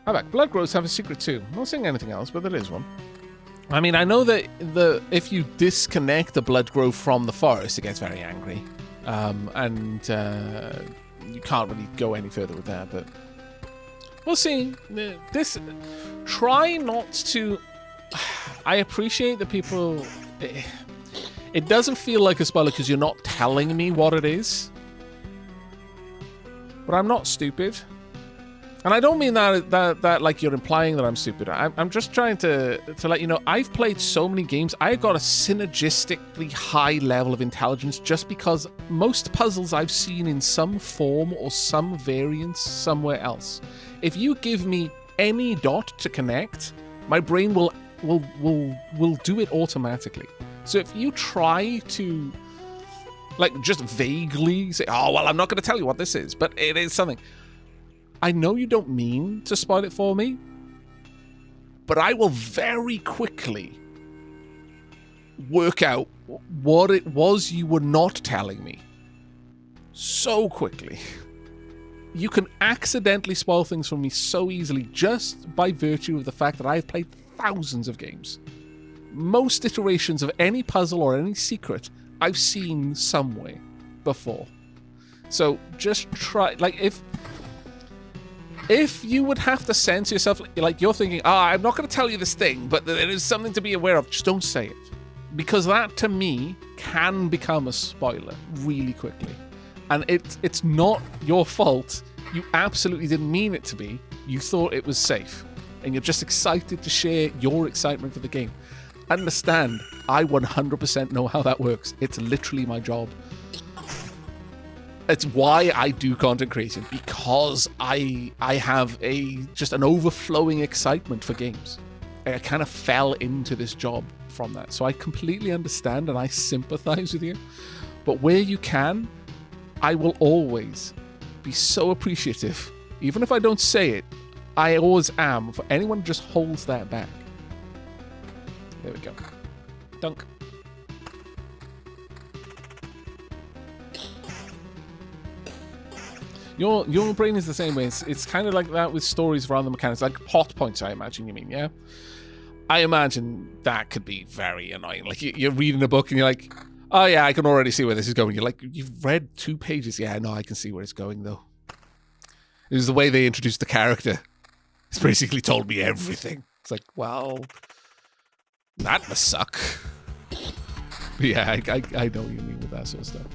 Aavak, blood growths have a secret too. I'm not saying anything else, but there is one. I mean, I know that if you disconnect the blood growth from the forest, it gets very angry. And you can't really go any further with that, but we'll see. Try not to... I appreciate that people... It doesn't feel like a spoiler because you're not telling me what it is. But I'm not stupid. And I don't mean that like you're implying that I'm stupid. I'm just trying to let you know, I've played so many games. I've got a synergistically high level of intelligence just because most puzzles I've seen in some form or some variance somewhere else. If you give me any dot to connect, my brain will do it automatically. So if you try to like just vaguely say, oh, well, I'm not going to tell you what this is, but it is something. I know you don't mean to spoil it for me, but I will very quickly work out what it was you were not telling me. So quickly. You can accidentally spoil things from me so easily just by virtue of the fact that I've played thousands of games. Most iterations of any puzzle or any secret I've seen somewhere before. So just try, like if you would have to sense yourself, like you're thinking, I'm not going to tell you this thing, but there is something to be aware of, just don't say it. Because that, to me, can become a spoiler really quickly. And it's not your fault. You absolutely didn't mean it to be. You thought it was safe. And you're just excited to share your excitement for the game. Understand, I 100% know how that works. It's literally my job. It's why I do content creation, because I have just an overflowing excitement for games. I kind of fell into this job from that. So I completely understand and I sympathize with you. But where you can, I will always be so appreciative. Even if I don't say it, I always am for anyone who just holds that back. There we go. Dunk. Your brain is the same way. It's kind of like that with stories around the mechanics, like plot points, I imagine you mean, yeah? I imagine that could be very annoying. Like, you're reading a book and you're like, oh yeah, I can already see where this is going. You're like, you've read 2 pages. Yeah, no, I can see where it's going, though. It was the way they introduced the character. It's basically told me everything. It's like, well, that must suck. But yeah, I know what you mean with that sort of stuff.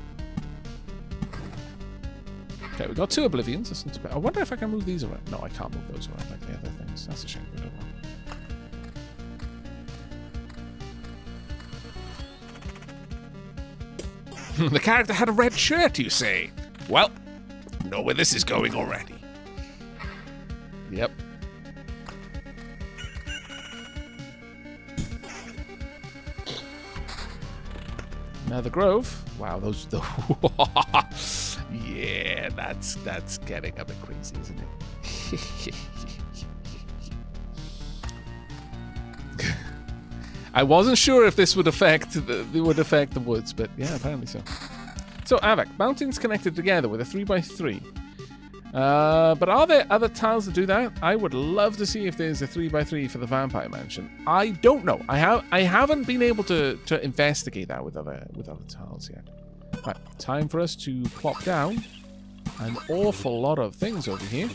Okay, we got 2 Oblivions. That's not too bad. I wonder if I can move these around. No, I can't move those around like the other things. That's a shame. We don't want. The character had a red shirt, you say? Well, know where this is going already. Yep. Now the Grove. Wow, those... Yeah, that's getting a bit crazy, isn't it? I wasn't sure if this would affect the woods, but yeah, apparently so. So, Aavak, mountains connected together with a 3x3. But are there other tiles that do that? I would love to see if there's a 3x3 for the Vampire Mansion. I don't know. I haven't been able to investigate that with other tiles yet. Right, time for us to plop down an awful lot of things over here.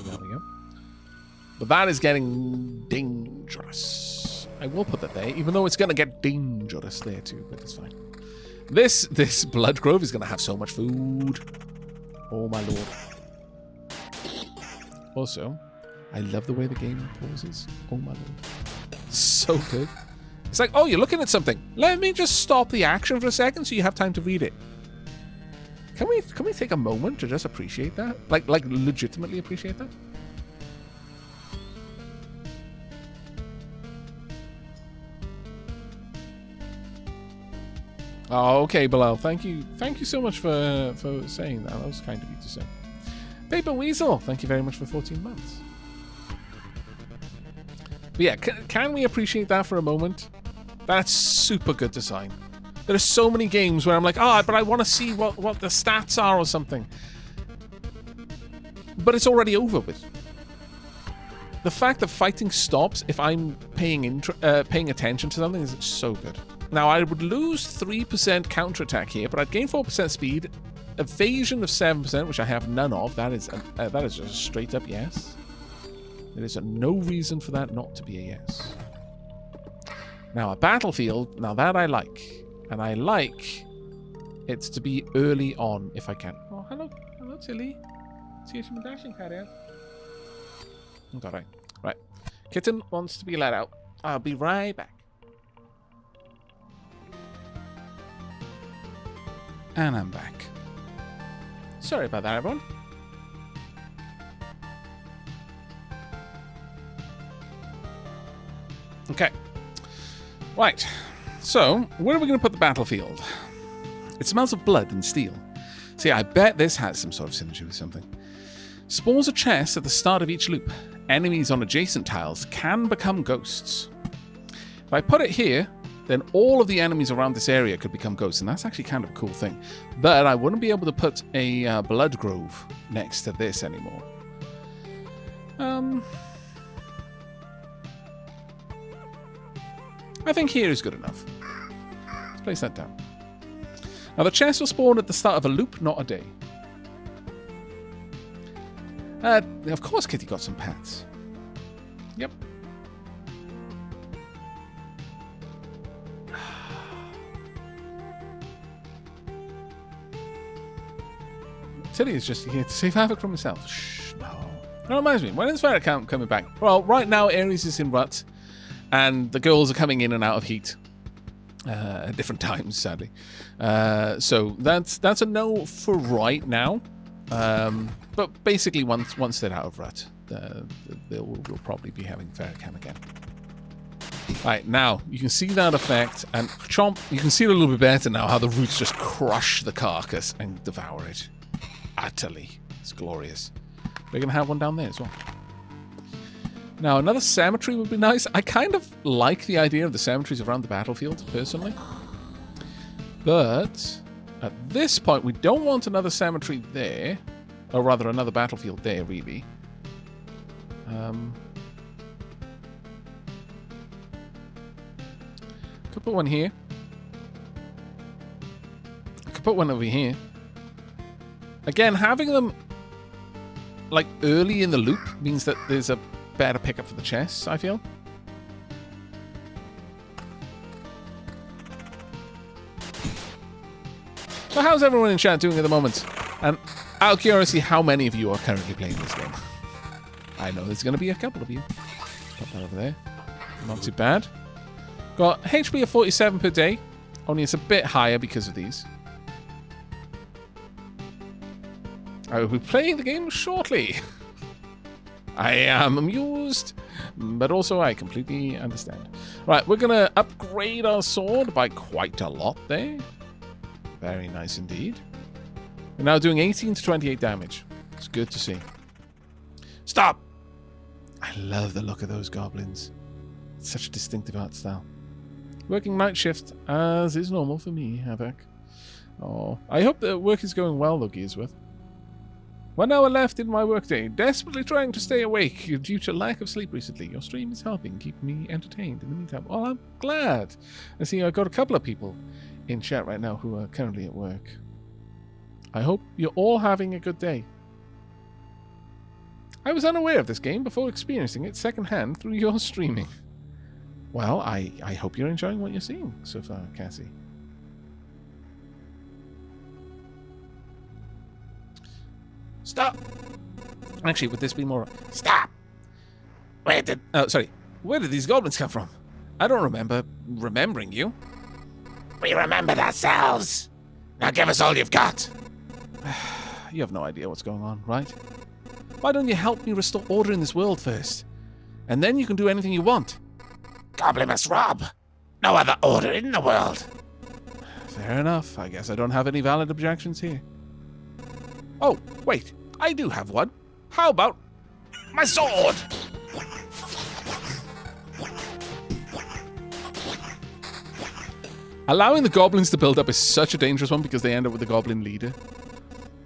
There we go. But that is getting dangerous. I will put that there, even though it's going to get dangerous there too, but it's fine. This Blood Grove is going to have so much food. Oh my lord. Also, I love the way the game pauses. Oh my lord. So good. It's like, oh, you're looking at something. Let me just stop the action for a second so you have time to read it. Can we take a moment to just appreciate that? Like legitimately appreciate that? Oh, okay, Bilal. Thank you so much for saying that. That was kind of you to say. Paper Weasel, thank you very much for 14 months. But yeah, can we appreciate that for a moment? That's super good design. There are so many games where I'm like, but I want to see what the stats are or something. but it's already over with. The fact that fighting stops if I'm paying attention to something is so good. Now, I would lose 3% counterattack here, but I'd gain 4% speed, evasion of 7%, which I have none of. That is just a straight up yes. There is no reason for that not to be a yes. Now, a battlefield, now that I like. And I like it to be early on if I can. Oh, hello. Hello, Tilly. See you some dashing cat out. Okay, right. Kitten wants to be let out. I'll be right back. And I'm back. Sorry about that, everyone. Okay. Right. So, where are we going to put the battlefield? It smells of blood and steel. See, I bet this has some sort of synergy with something. Spawns a chest at the start of each loop. Enemies on adjacent tiles can become ghosts. If I put it here, then all of the enemies around this area could become ghosts, and that's actually kind of a cool thing. But I wouldn't be able to put a blood grove next to this anymore. I think here is good enough. Let's place that down. Now, the chest will spawn at the start of a loop, not a day. Of course Kitty got some pets. Yep. Tilly is just here to save Aavak from himself. Shh, no. That reminds me, when is Ferret coming back? Well, right now Ares is in rut, and the girls are coming in and out of heat at different times, sadly. So that's a no for right now. But basically, once they're out of rut, we'll probably be having Ferricam again. Right, now, you can see that effect, and Chomp, you can see it a little bit better now, how the roots just crush the carcass and devour it. Utterly. It's glorious. We're going to have one down there as well. Now, another cemetery would be nice. I kind of like the idea of the cemeteries around the battlefield, personally. But at this point, we don't want another cemetery there. Or rather, another battlefield there, really. Could put one here. I could put one over here. Again, having them like early in the loop means that there's a better pickup for the chests, I feel. So how's everyone in chat doing at the moment? And out of curiosity, how many of you are currently playing this game? I know there's going to be a couple of you. Put that over there. Not too bad. Got HP of 47 per day. Only it's a bit higher because of these. I will be playing the game shortly. I am amused, but also I completely understand. Right, we're going to upgrade our sword by quite a lot there. Very nice indeed. We're now doing 18 to 28 damage. It's good to see. Stop! I love the look of those goblins. It's such a distinctive art style. Working night shift, as is normal for me, Aavak. Oh, I hope that work is going well, though, Gearsworth. 1 hour left in my workday. Desperately trying to stay awake due to lack of sleep recently. Your stream is helping keep me entertained in the meantime. Well, I'm glad. I see I've got a couple of people in chat right now who are currently at work. I hope you're all having a good day. I was unaware of this game before experiencing it secondhand through your streaming. Well, I hope you're enjoying what you're seeing so far, Cassie. Stop! Actually, would this be more... Stop! Where did... Oh, sorry. Where did these goblins come from? I don't remember remembering you. We remembered ourselves. Now give us all you've got. You have no idea what's going on, right? Why don't you help me restore order in this world first? And then you can do anything you want. Goblin must rob. No other order in the world. Fair enough. I guess I don't have any valid objections here. Oh, wait. I do have one. How about my sword? Allowing the goblins to build up is such a dangerous one because they end up with the goblin leader.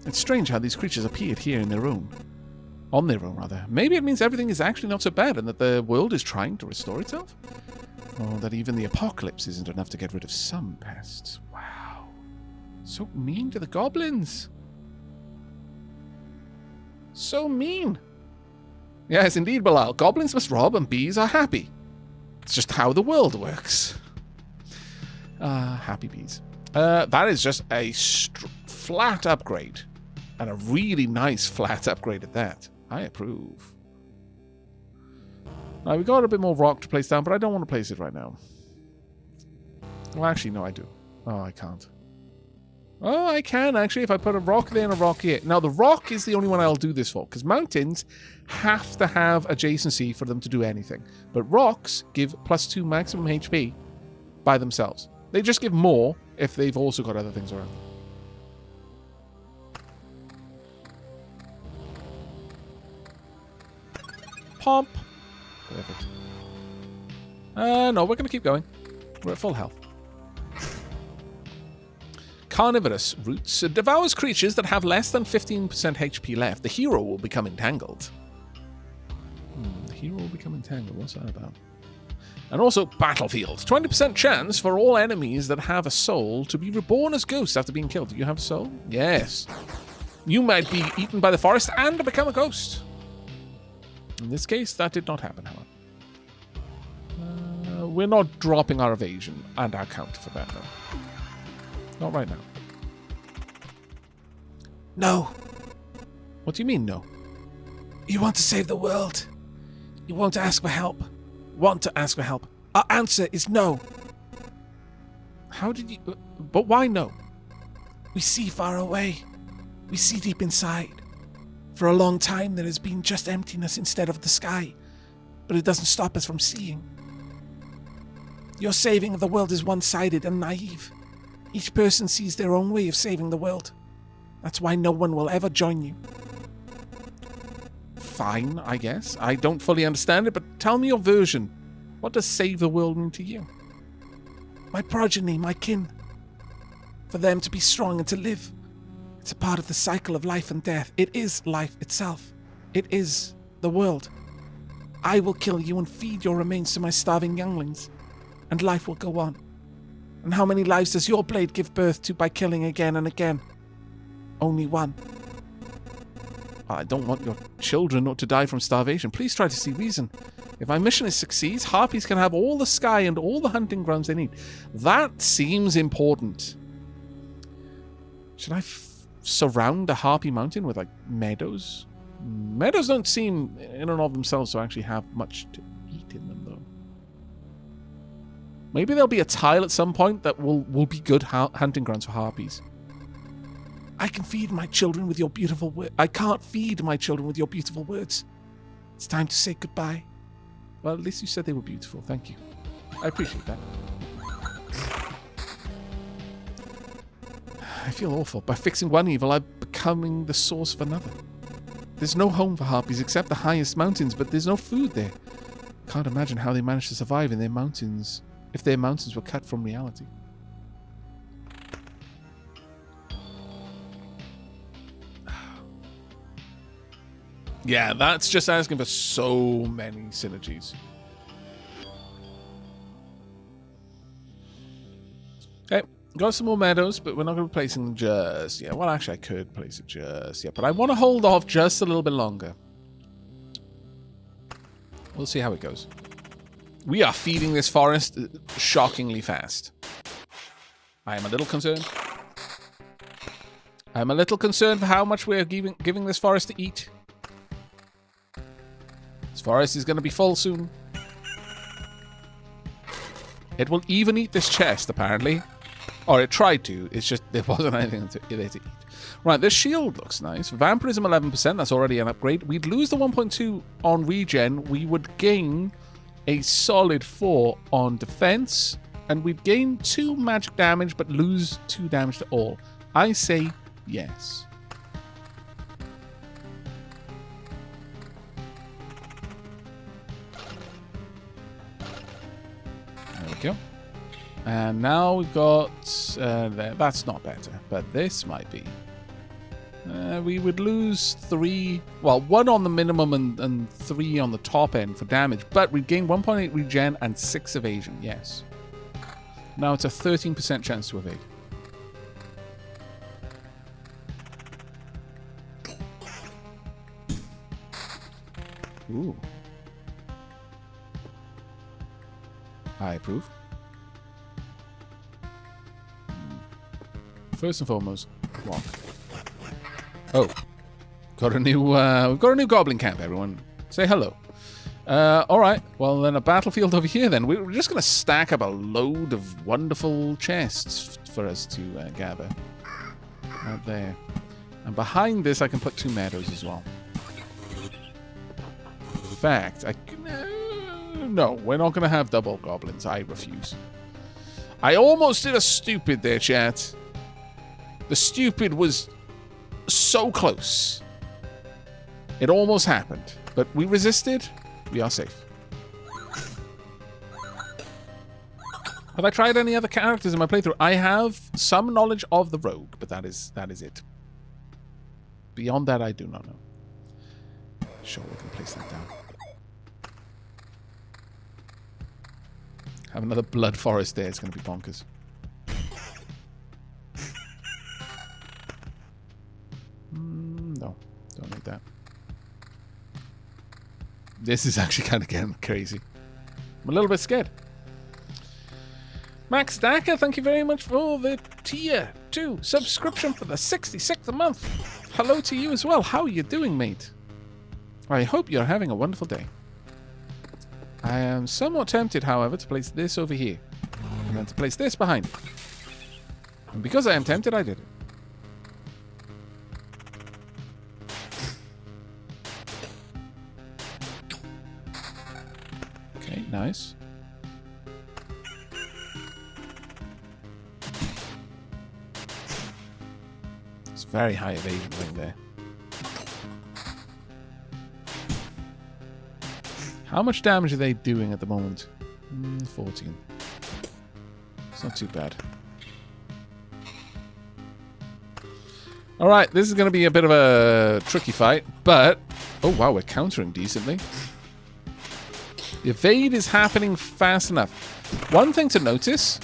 It's strange how these creatures appeared here in their own. On their own, rather. Maybe it means everything is actually not so bad and that the world is trying to restore itself? Or that even the apocalypse isn't enough to get rid of some pests. Wow. So mean to the goblins. So mean. Yes, indeed, Bilal. Goblins must rob and bees are happy. It's just how the world works. Happy bees. That is just a flat upgrade. And a really nice flat upgrade at that. I approve. Now, we got a bit more rock to place down, but I don't want to place it right now. Well, actually, no, I do. Oh, I can't. Oh, I can, actually, if I put a rock there and a rock here. Now, the rock is the only one I'll do this for, because mountains have to have adjacency for them to do anything. But rocks give +2 maximum HP by themselves. They just give more if they've also got other things around them. Pomp. Perfect. No, we're going to keep going. We're at full health. Carnivorous roots devours creatures that have less than 15% HP left. The hero will become entangled. The hero will become entangled. What's that about? And also, battlefields. 20% chance for all enemies that have a soul to be reborn as ghosts after being killed. Do you have a soul? Yes. You might be eaten by the forest and become a ghost. In this case, that did not happen, however. We're not dropping our evasion and our counter for that, though. Not right now. No. What do you mean, no? You want to save the world. You want to ask for help. Want to ask for help. Our answer is no. How did you... But why no? We see far away. We see deep inside. For a long time, there has been just emptiness instead of the sky. But it doesn't stop us from seeing. Your saving of the world is one-sided and naive. Each person sees their own way of saving the world. That's why no one will ever join you. Fine, I guess. I don't fully understand it, but tell me your version. What does save the world mean to you? My progeny, my kin. For them to be strong and to live. It's a part of the cycle of life and death. It is life itself. It is the world. I will kill you and feed your remains to my starving younglings. And life will go on. And how many lives does your blade give birth to by killing again and again? Only one. I don't want your children not to die from starvation. Please try to see reason. If my mission succeeds, harpies can have all the sky and all the hunting grounds they need. That seems important. Should I surround the Harpy Mountain with, like, meadows? Meadows don't seem, in and of themselves, to actually have much to eat in them, though. Maybe there'll be a tile at some point that will be good hunting grounds for harpies. I can feed my children with your beautiful words. I can't feed my children with your beautiful words. It's time to say goodbye. Well, at least you said they were beautiful. Thank you. I appreciate that. I feel awful. By fixing one evil, I'm becoming the source of another. There's no home for harpies except the highest mountains, but there's no food there. Can't imagine how they managed to survive in their mountains, if their mountains were cut from reality. Yeah, that's just asking for so many synergies. Okay, got some more meadows, but we're not going to be placing them just yet. Well, actually, I could place it just yet, but I want to hold off just a little bit longer. We'll see how it goes. We are feeding this forest shockingly fast. I am a little concerned. I'm a little concerned for how much we're giving this forest to eat. This forest is going to be full soon. It will even eat this chest, apparently. Or it tried to. It's just there wasn't anything there to eat. Right, this shield looks nice. Vampirism 11%. That's already an upgrade. We'd lose the 1.2 on regen. We would gain a solid 4 on defense. And we'd gain 2 magic damage, but lose 2 damage to all. I say yes. There we go. And now we've got... that's not better, but this might be. We would lose 3, well, 1 on the minimum and 3 on the top end for damage, but we'd gain 1.8 regen and 6 evasion, yes. Now it's a 13% chance to evade. Ooh. I approve. First and foremost, walk. Oh, got a new. We've got a new goblin camp. Everyone, say hello. All right. Well, then a battlefield over here. Then we're just gonna stack up a load of wonderful chests for us to gather. Out there, and behind this, I can put 2 meadows as well. In fact, no, we're not gonna have double goblins. I refuse. I almost did a stupid there, chat. The stupid was so close. It almost happened, but we resisted. We are safe. Have I tried any other characters in my playthrough? I have some knowledge of the rogue, but that is it. Beyond that, I do not know. Sure, we can place that down. Have another blood forest there. It's going to be bonkers. No, don't need that. This is actually kind of getting crazy. I'm a little bit scared. Max Dacker, thank you very much for the tier 2 subscription for the 66th month. Hello to you as well. How are you doing, mate? I hope you're having a wonderful day. I am somewhat tempted, however, to place this over here. And then to place this behind. And because I am tempted, I did it. Okay, nice. It's very high evasion right there. How much damage are they doing at the moment? 14. It's not too bad. Alright, this is going to be a bit of a tricky fight, but... Oh wow, we're countering decently. The evade is happening fast enough. One thing to notice,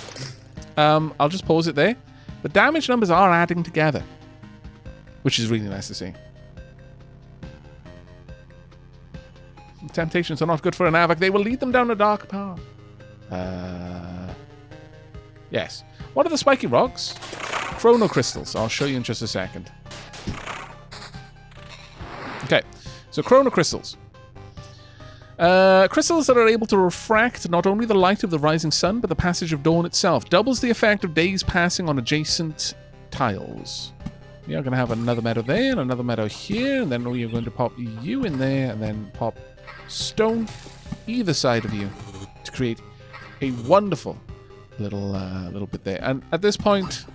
I'll just pause it there. The damage numbers are adding together, which is really nice to see. Temptations are not good for an Aavak. They will lead them down a dark path. Yes. What are the spiky rocks? Chrono crystals. I'll show you in just a second. Okay. So chrono crystals. Crystals that are able to refract not only the light of the rising sun, but the passage of dawn itself. Doubles the effect of days passing on adjacent tiles. We are going to have another meadow there and another meadow here, and then we are going to pop you in there and then pop stone either side of you to create a wonderful little bit there. And at this point,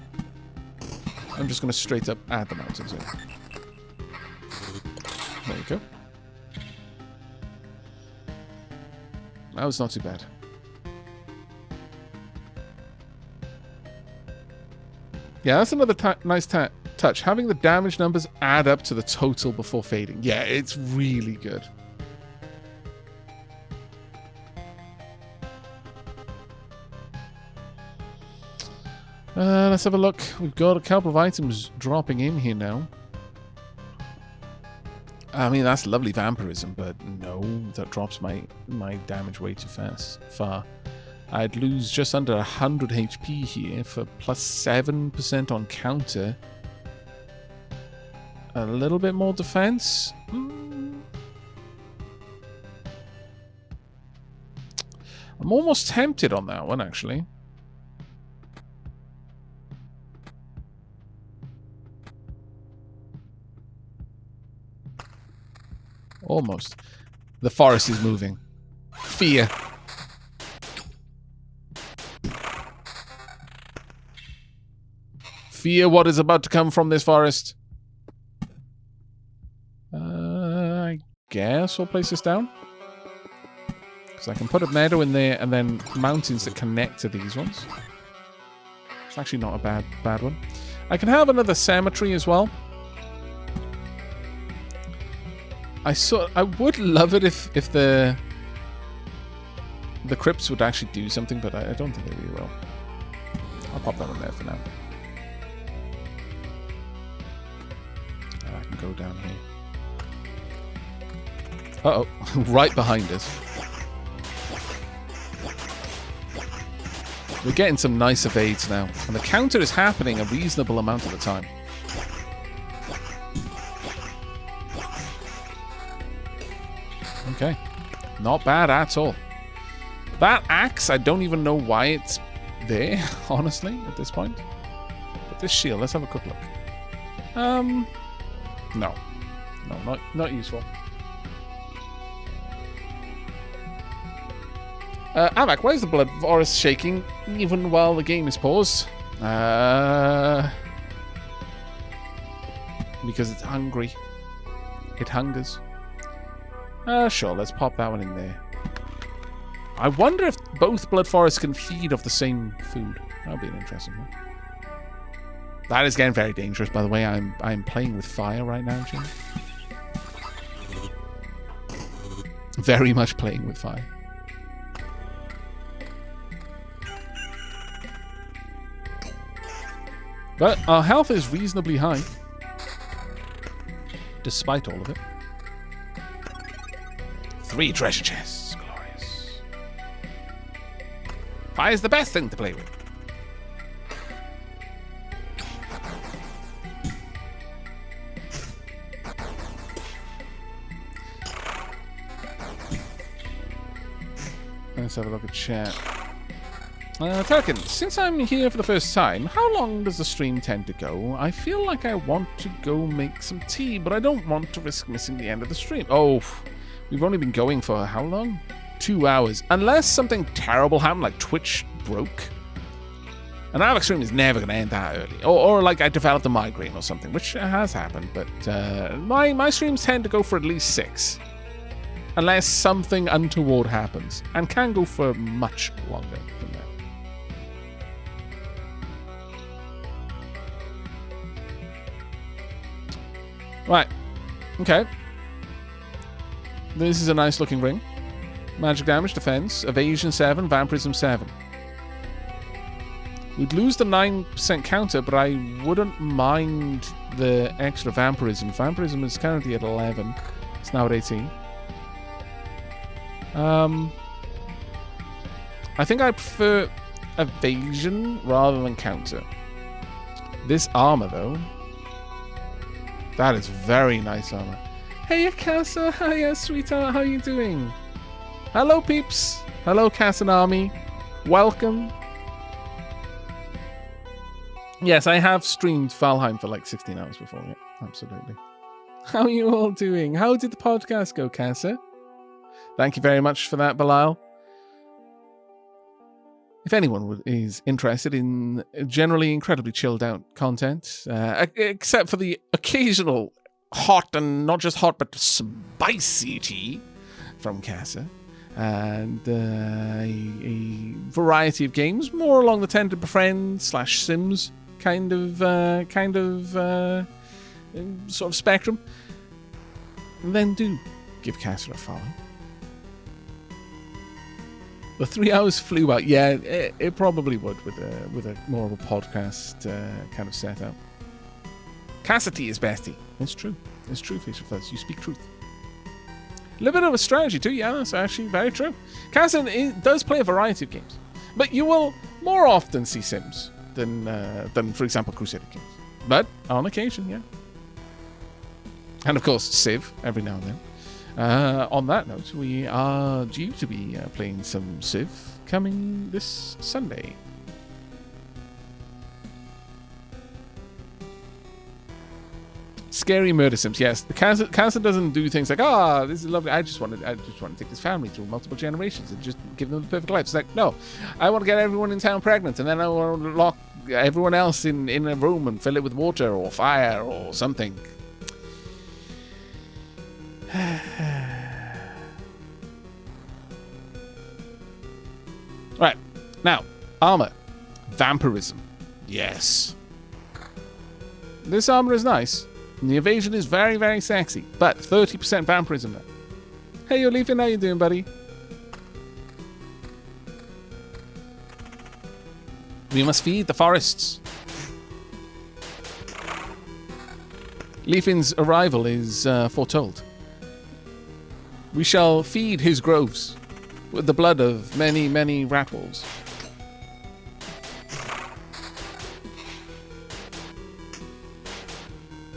I'm just going to straight up add the mountains in. There you go. That was not too bad. Yeah, that's another nice touch. Having the damage numbers add up to the total before fading. Yeah, it's really good. Let's have a look. We've got a couple of items dropping in here now. I mean, that's lovely vampirism, but no, that drops my damage way too far. I'd lose just under 100 HP here for plus 7% on counter. A little bit more defense. I'm almost tempted on that one, actually. Almost. The forest is moving. Fear. Fear what is about to come from this forest. I guess we'll place this down. Because I can put a meadow in there and then mountains that connect to these ones. It's actually not a bad one. I can have another cemetery as well. I would love it if the crypts would actually do something, but I don't think they really will. I'll pop that one there for now. I can go down here. Uh-oh. Right behind us. We're getting some nice evades now. And the counter is happening a reasonable amount of the time. Okay. Not bad at all. That axe, I don't even know why it's there, honestly, at this point. But this shield, let's have a quick look. No. No, not useful. Aavak, why is the blood forest shaking even while the game is paused? Because it's hungry. It hungers. Sure, let's pop that one in there. I wonder if both blood forests can feed off the same food. That would be an interesting one. That is getting very dangerous, by the way. I'm playing with fire right now, Jim. Very much playing with fire. But our health is reasonably high. Despite all of it. 3 treasure chests. Glorious. Fire is the best thing to play with. Let's have a look at chat. Tarkin, since I'm here for the first time, how long does the stream tend to go? I feel like I want to go make some tea, but I don't want to risk missing the end of the stream. Oh, we've only been going for how long? 2 hours. Unless something terrible happened, like Twitch broke. An Aavak stream is never going to end that early. Or like I developed a migraine or something, which has happened, but my streams tend to go for at least 6. Unless something untoward happens, and can go for much longer than that. Right. Okay. This is a nice looking ring. Magic damage, defense, evasion 7, vampirism 7. We'd lose the 9% counter, but I wouldn't mind the extra vampirism. Vampirism is currently at 11. It's now at 18. I think I prefer evasion rather than counter. This armor, though. That is very nice armor. Hey, Casa. Hiya, sweetheart. How you doing? Hello, peeps. Hello, Casanami. Welcome. Yes, I have streamed Valheim for like 16 hours before. Yeah, absolutely. How are you all doing? How did the podcast go, Casa? Thank you very much for that, Belial. If anyone is interested in generally incredibly chilled out content, except for the occasional hot and not just hot but spicy tea from Casa, and a variety of games more along the tend to befriend / Sims kind of sort of spectrum, then do give Casa a follow. The 3 hours flew out. Yeah, it probably would with a more of a podcast kind of setup. Cassidy is bestie. It's true. It's true, Face of Fuzz. You speak truth. A little bit of a strategy too. Yeah, that's actually very true. Cassidy does play a variety of games, but you will more often see Sims than for example, Crusader games. But on occasion, yeah. And of course, Civ every now and then. On that note, we are due to be playing some Civ coming this Sunday. Scary murder sims, yes. The cancer doesn't do things like, this is lovely. I just want to take this family through multiple generations and just give them the perfect life. It's like, no, I want to get everyone in town pregnant, and then I want to lock everyone else in a room and fill it with water or fire or something. Right, now, armor. Vampirism. Yes. This armor is nice. And the evasion is very, very sexy. But 30% vampirism there. Hey, you're leaving. How you doing, buddy? We must feed the forests. Leafin's arrival is foretold. We shall feed his groves with the blood of many, many rat wolves.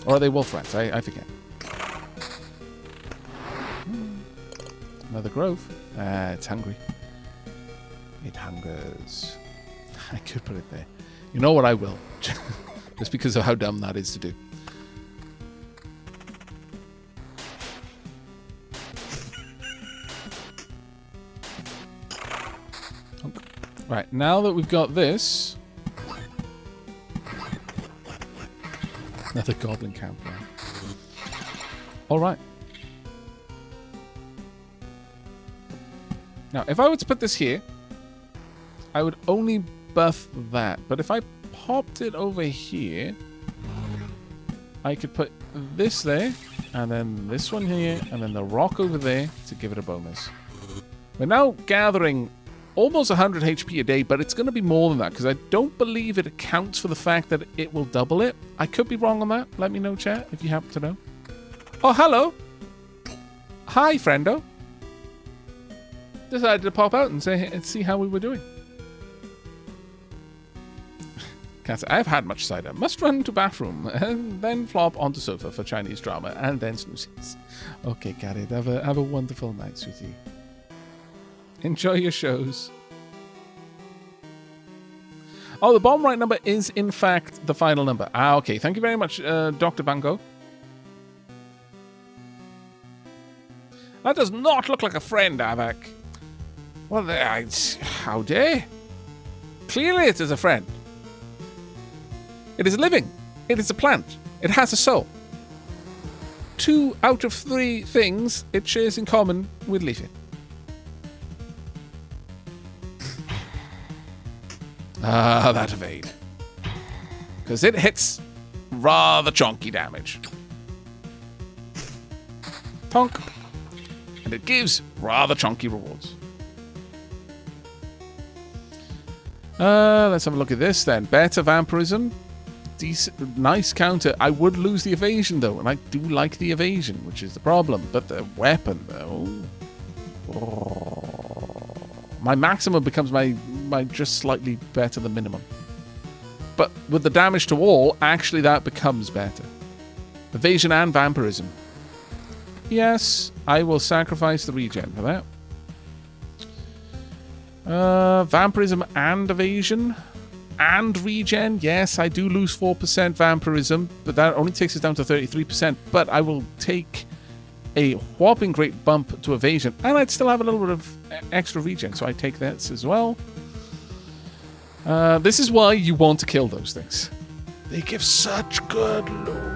Or are they wolf rats? I forget. Another grove. It's hungry. It hungers. I could put it there. You know what, I will. Just because of how dumb that is to do. Right, now that we've got this... Another goblin camp, right? Alright. Now, if I were to put this here, I would only buff that. But if I popped it over here, I could put this there, and then this one here, and then the rock over there to give it a bonus. We're now gathering almost 100 HP a day, but it's going to be more than that, because I don't believe it accounts for the fact that it will double it. I could be wrong on that. Let me know, chat, if you happen to know. Oh, hello. Hi, friendo. Decided to pop out and see how we were doing. Can't say I've had much cider. Must run to bathroom and then flop onto sofa for Chinese drama and then snoozes. Okay, got it. Have a wonderful night, sweetie. Enjoy your shows. Oh, the bottom right number is, in fact, the final number. Ah, okay. Thank you very much, Dr. Bango. That does not look like a friend, Aavak. Well, how dare? Clearly it is a friend. It is living. It is a plant. It has a soul. 2 out of 3 things it shares in common with Leafy. Ah, that evade. Because it hits rather chunky damage. Tonk. And it gives rather chunky rewards. Let's have a look at this then. Better vampirism. Decent, nice counter. I would lose the evasion though, and I do like the evasion, which is the problem. But the weapon though. Oh. My maximum becomes my just slightly better than minimum. But with the damage to all, actually that becomes better. Evasion and vampirism. Yes, I will sacrifice the regen for that. Vampirism and evasion and regen. Yes, I do lose 4% vampirism, but that only takes us down to 33%. But I will take a whopping great bump to evasion, and I'd still have a little bit of extra regen, so I take that as well. This is why you want to kill those things. They give such good loot.